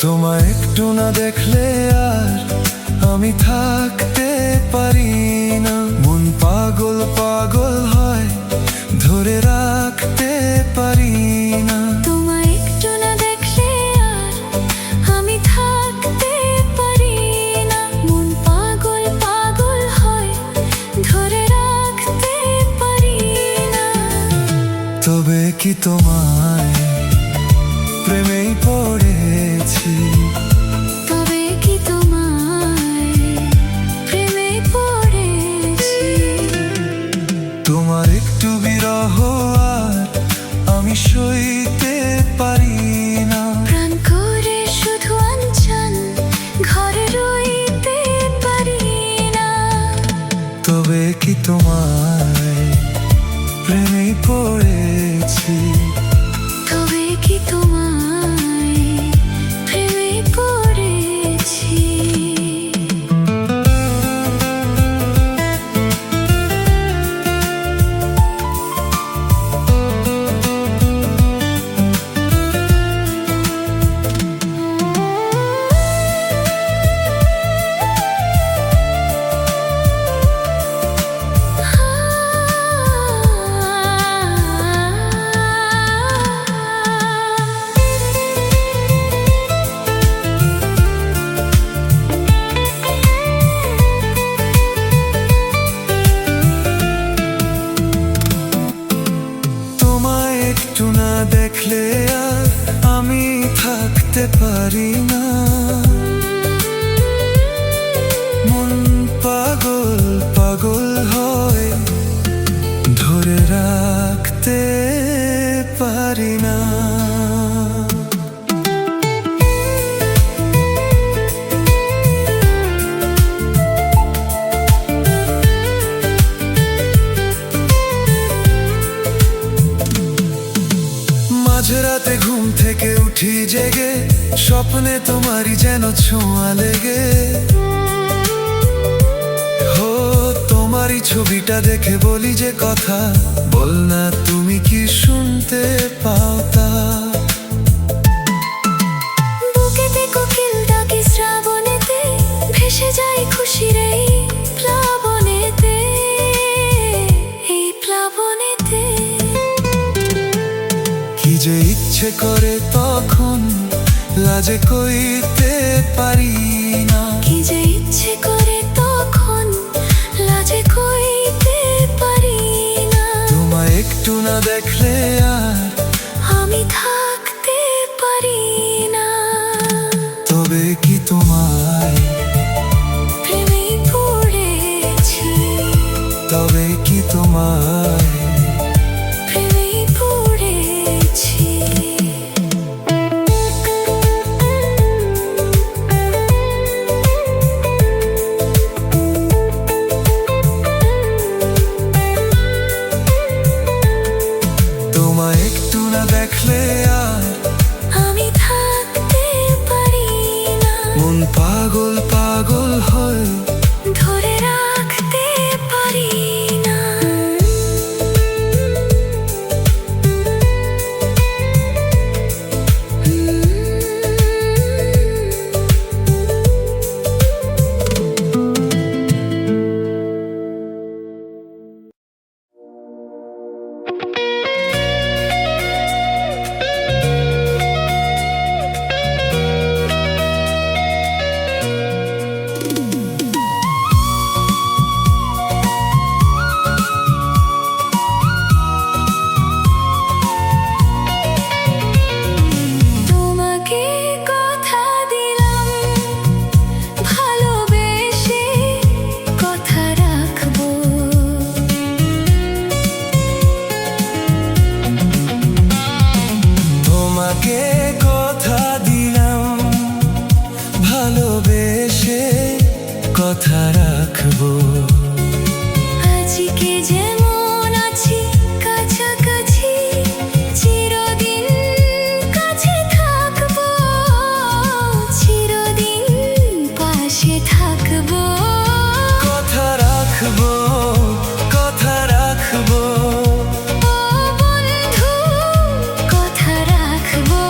তোমায় একটু না দেখলে আর আমি থাকতে পারি না, মন পাগল পাগল হয় ধরে রাখতে পারি না। তোমায় একটু না দেখলে আর আমি থাকতে পারি না, মন পাগল পাগল হয় ধরে রাখতে পারি না। তবে কি তোমায় প্রেমেই পড়েছি, তবে কি তোমায় প্রেমে পড়েছি। তোমার একটু বিরহ আর আমি সইতে পারি না, প্রাণ করে শুধু আনচান ঘরে রইতে পারি না। তবে কি তোমায় প্রেমেই পড়েছি। পারি না। মন পাগল পাগল হয়, ধরে রাখতে পারি না। মাঝরাতে ঘুম থেকে উঠি জেগে, স্বপ্নে তোমারই যেন ছোঁয়া লেগে। হো তোমারই ছবিটা দেখে বলি যে কথা, বল না তুমি কি শুনতে পাও তা। বুকেতে কোকিল ডাকে শ্রাবণেতে, ভেসে যাই খুশির এই প্লাবনেতে, এই প্লাবনেতে। কি যে ইচ্ছে করে তখন লাজে কইতে পারি না। কি যে ইচ্ছে করে তখন লাজে কইতে পারি না। তোমায় একটু না দেখলে আর আমি থাকতে পারি না। তবে কি তোমায় প্রেমে পড়েছি, তবে কি তোমায় প্রেমে পড়েছি। তোমায় একটু না দেখলে আর আমি থাকতে পারি না। মন পাগল পাগল হয়, ধরে রাখতে পারি না। তোমাকে কথা দিলাম, ভালোবেসে কথা রাখবো। তোমাকে কথা দিলাম, ভালোবেসে কথা রাখবো। আজকে যেমন আছি কাছাকাছি, চিরদিন কাছে থাকবো, চিরদিন পাশে থাকবো। কথা রাখবো, কথা রাখবো, ও বন্ধু কথা রাখবো,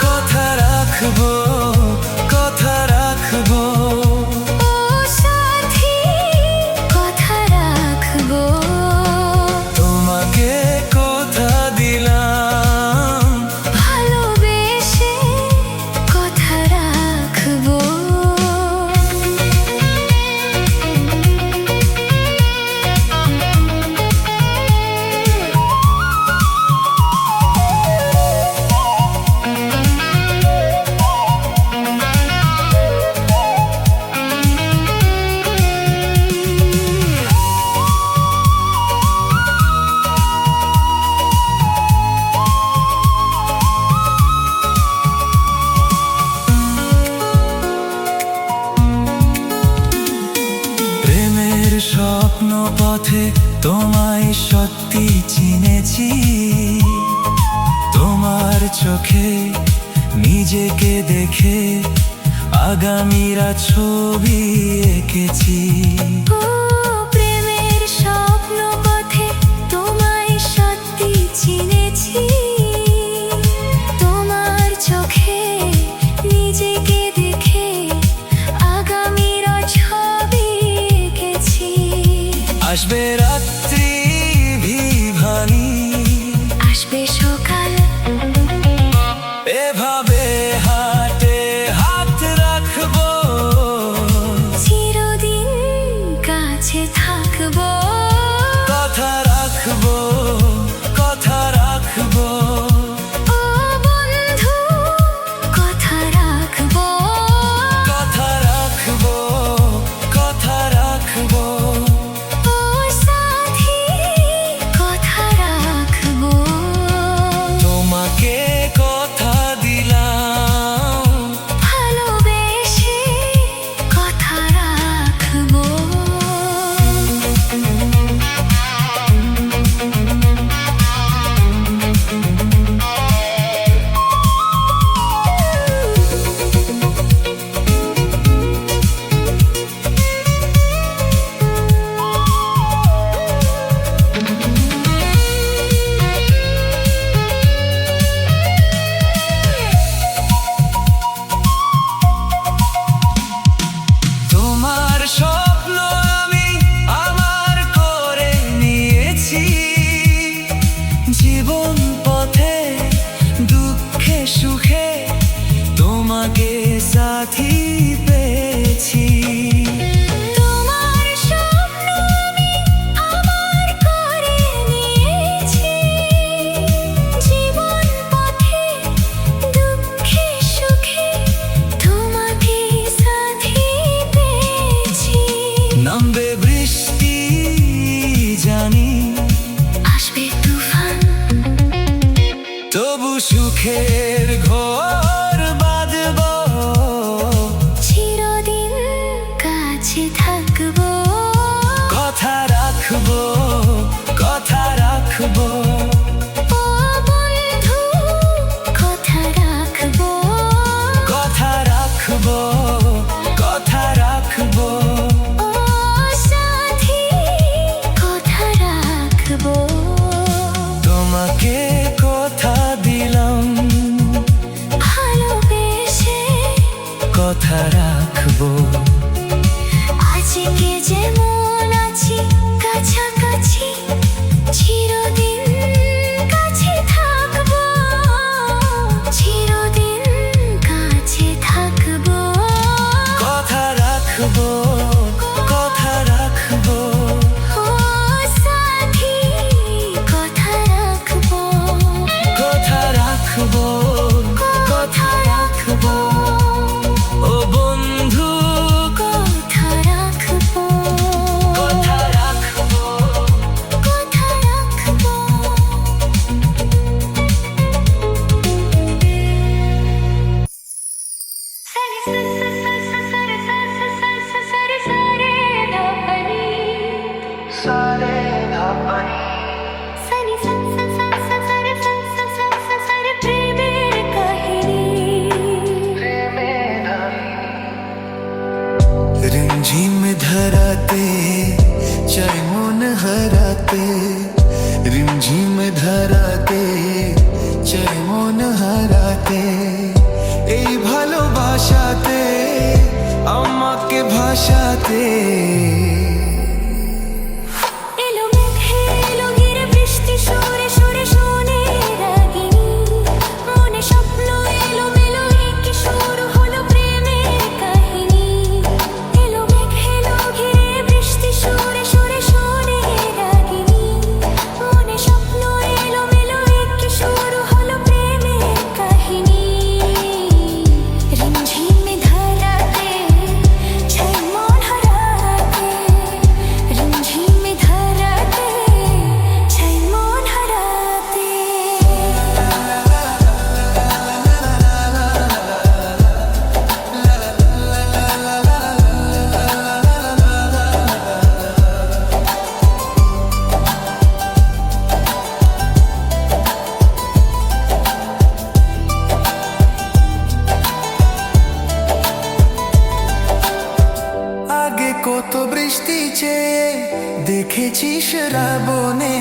কথা রাখবো, কথা রাখবো। ও সাথী কথা রাখবো। তোমাকে কথা দিলাম, ভালোবেসে কথা রাখবো। প্রেমের স্বপ্ন পথে তোমায় সত্যি চিনেছি। তোমার চোখে নিজেকে দেখে আগামীরা ছবি এঁকেছি। ও প্রেমের স্বপ্ন পথে তোমায় সত্যি চিনেছি। তোমার চোখে নিজেকে দেখে আগামীর ছবি এঁকেছি। আসবে রাত্রি ভিভানি, আসবে সকাল, এভাবে হাতে হাত রাখবো, চিরদিন কাছে থাকবো। কথা রাখবো, কথা রাখবো। তোমাকে সাথী পেয়েছি। তোমার স্বপ্ন আমি আমার করে নিয়েছি। জীবন পথে দুঃখে সুখে তোমাকে সাথী পেয়েছি। নামবে বৃষ্টি জানি, আসবে তুফান, তবু সুখের ঘর বাঁধব। চিরদিন কাছে থাকবো, কথা রাখবো, কথা রাখবো। ও বন্ধু কথা রাখবো, কথা রাখবো, কথা রাখবো। ও সাথী কথা রাখবো। তোমাকে কথা দিলাম, ভালোবেসে কথা রাখবো। আজকে যেমন আছি কাছাকাছি, চিরদিন কাছে থাকবো, চিরদিন কাছে থাকবো। কথা রাখবো, কথা রাখবো। ও সাথী কথা রাখবো, কথা রাখবো, কথা রাখবো। ও বন্ধু কথা রাখবো, কথা রাখবো। কথা রাখবো। रिमझिम धराते চাই মন হারাতে, রিমঝিম ধরাতে চাই মন হারাতে। এই ভালোবাসাতে আমাকে ভাসাতে। এলো মেঘে এলো ঘিরে বৃষ্টি সরে সরে শোনে রাগিনী। মনে স্বপ্ন এলো মেলো কি শুরু হলো প্রেমের কাহিনী। এলো মেঘে এলো ঘিরে বৃষ্টি সরে সরে শোনে রাগিনী। মনে স্বপ্ন এলো মেলো কি শুরু হলো প্রেমের কাহিনী। রিমঝিমে ধারাতে চাই মন হারাতে, রিমঝিমে ধারাতে চাই মন হারাতে। আগে কত বৃষ্টি চেয়ে দেখেছি শ্রাবণে,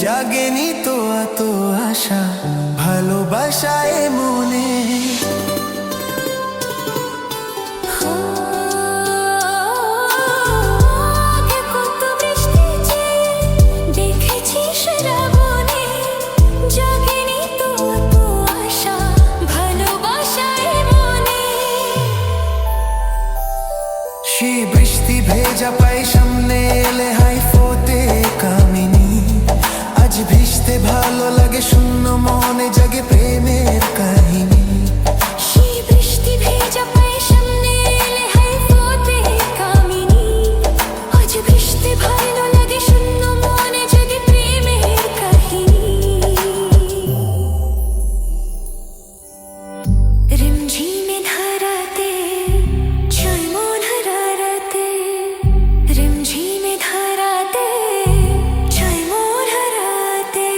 জাগেনি তো এত আশা ভালোবাসায় মনে। আগে কত বৃষ্টি চেয়ে দেখেছি শ্রাবণে, জাগেনি তো এত আশা ভালোবাসায় মনে। সে বৃষ্টি ভেজা পাই সামনে এলে হাই ফোটে কামিনী। আজ ভিজতে ভালো লাগে শূন্য মনে জাগে প্রেমের কাহিনী। সেই বৃষ্টি ভেজা পায়ে সামনে এলে হাই ফোটে কামিনী। আজ বৃষ্টি ভালো লাগে শূন্য মনে জাগে প্রেমের কাহিনী। রিমঝিমে ধারাতে চাই মন হারাতে, রিমঝিমে ধারাতে চাই মন হারাতে।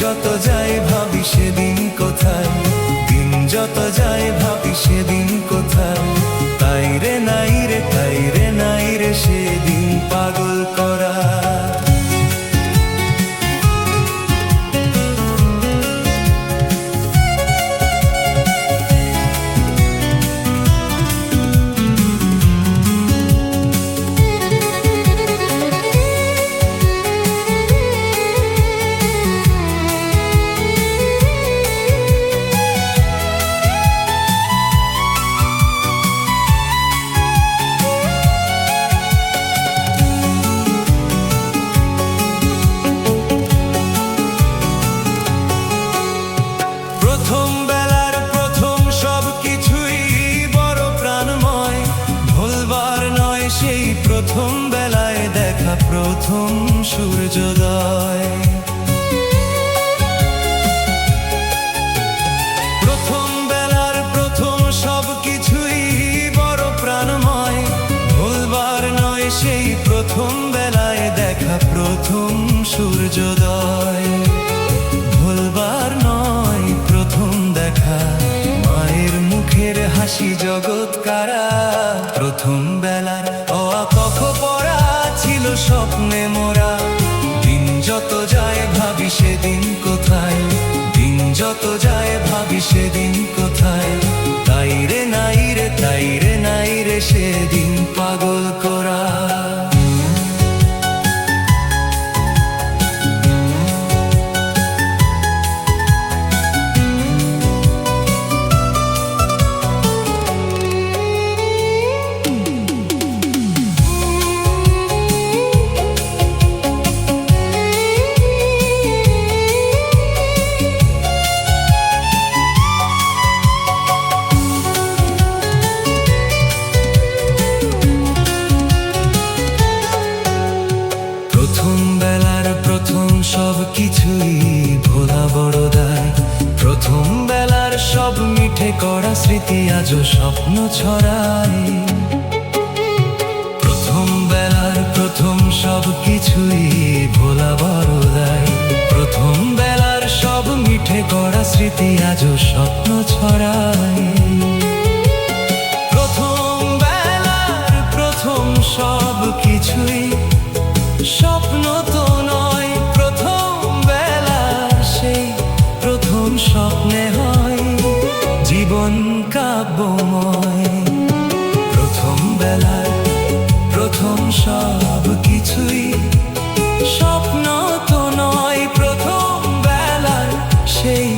যত যায় ভাবি সেদিন কোথায়, দিন যত যায় ভাবি সেদিন কোথায়। তাই রে নাই রে, তাই রে নাই রে সেদিন পাগল করা। প্রথম বেলার প্রথম সব কিছুই বড় প্রাণময়, ভুলবার নয় সেই প্রথম বেলায় দেখা প্রথম সূর্যোদয়। প্রথম বেলার প্রথম সব কিছুই বড় প্রাণময়, ভুলবার নয় সেই প্রথম বেলায় দেখা প্রথম সূর্যোদয়। ভুলবার নয় প্রথম দেখা মায়ের মুখের হাসি জগৎ কারা। প্রথম বেলার অ আ ক খ পড়া ছিল স্বপ্নে মোরা। দিন যত যায় ভাবি সেদিন কোথায়, দিন যত যায় ভাবি সেদিন কোথায়। তাই রে নাই রে, তাই রে নাই রে সেদিন পাগল করা। প্রথম বেলার প্রথম সব কিছুই ভোলা বড় দায়। প্রথম বেলার সব মিঠে করা স্মৃতি আজও স্বপ্ন ছড়ায়। প্রথম বেলার প্রথম সব কিছুই ভোলা বড় দায়। প্রথম বেলার সব মিঠে করা স্মৃতি আজও স্বপ্ন ছড়ায়। প্রথম বেলার প্রথম সব কিছুই স্বপ্ন তো নয়, প্রথম বেলার সেই প্রথম স্বপ্নে হয় জীবন কাব্যময়। প্রথম বেলার প্রথম সব কিছুই স্বপ্ন তো নয়, প্রথম বেলার সেই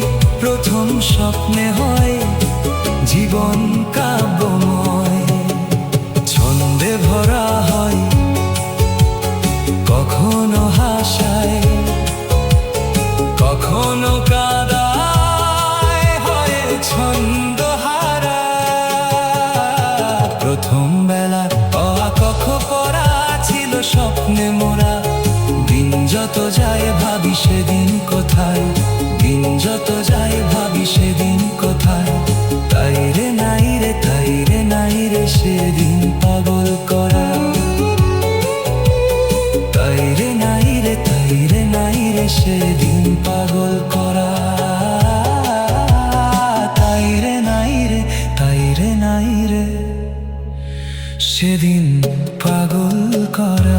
প্রথম স্বপ্নে হয় জীবন কাব্যময়। ছন্দে ভরা হয় কখনো হাসায়, কখনো কাঁদায়, হয় ছন্দহারা। প্রথম বেলা অ আ ক খ পড়া ছিল স্বপ্নে মোরা। দিন যত যায় ভাবি সেদিন কোথায়, দিন যত যায় ভাবি সেদিন কোথায়। তাই রে নাই রে, তাই রে নাই রে সেদিন পাগল করা। তাই রে নাই রে, তাই রে নাই রে সেদিন পাগল করা। তাই রে নাই রে, তাই রে নাই রে সেদিন পাগল করা।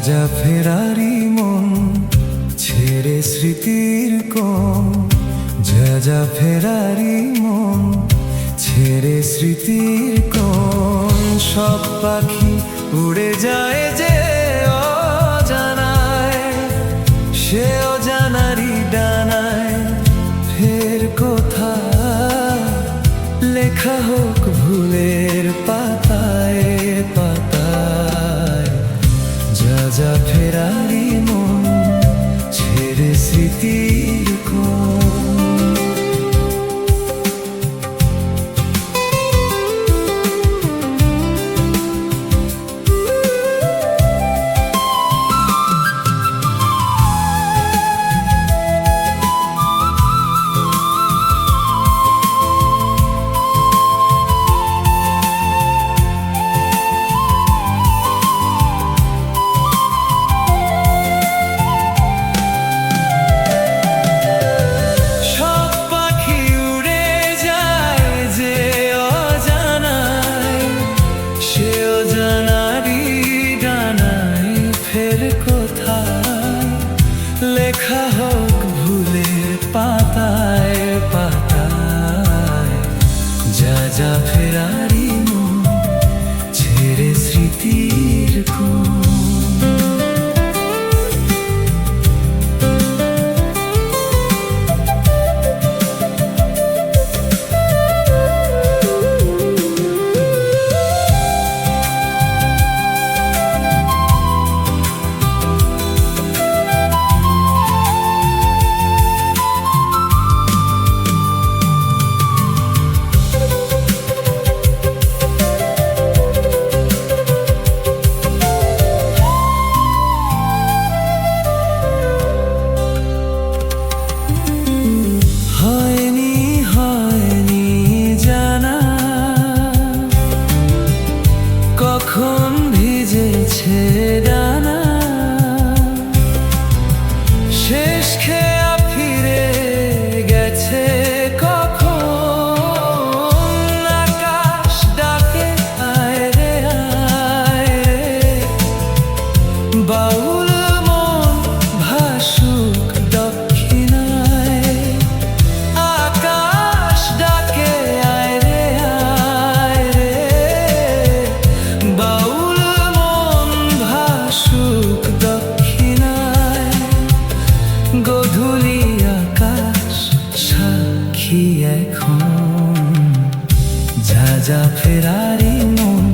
যা ফেরারি মন ছেড়ে স্মৃতির কোণ, যা ফেরারি মন ছেড়ে স্মৃতির কোণ। সব পাখি উড়ে যায় যে অজানায়, সে অজানারি ডানায় ফের কোথায় লেখা হোক ভুলের পাতায় পাতায়, যা যা ফেরারি মন ছেড়ে স্মৃতির কোণ। লেখা হোক ভুলের পাতায় পাতায়, যা যা ফেরারি মন ছেড়ে স্মৃতির কোণ। কখন ভিজেছে ডানা, শেষ খেয়া ফিরে গেছে কখন, আকাশ ডাকে আয় রে আয় রে, বাউল মন ভাসুক দক্ষিণায়, আকাশ ডাকে আয় রে আয় রে, বাউল মন ভাসুক দক্ষিণায়, গধূলি আকাশ সাক্ষী এখন, যা যা ফেরারি মন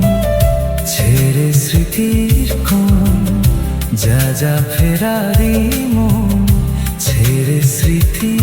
ছেড়ে স্মৃতির কোণ, যা যা ফেরারি মন ছেড়ে স্মৃতি।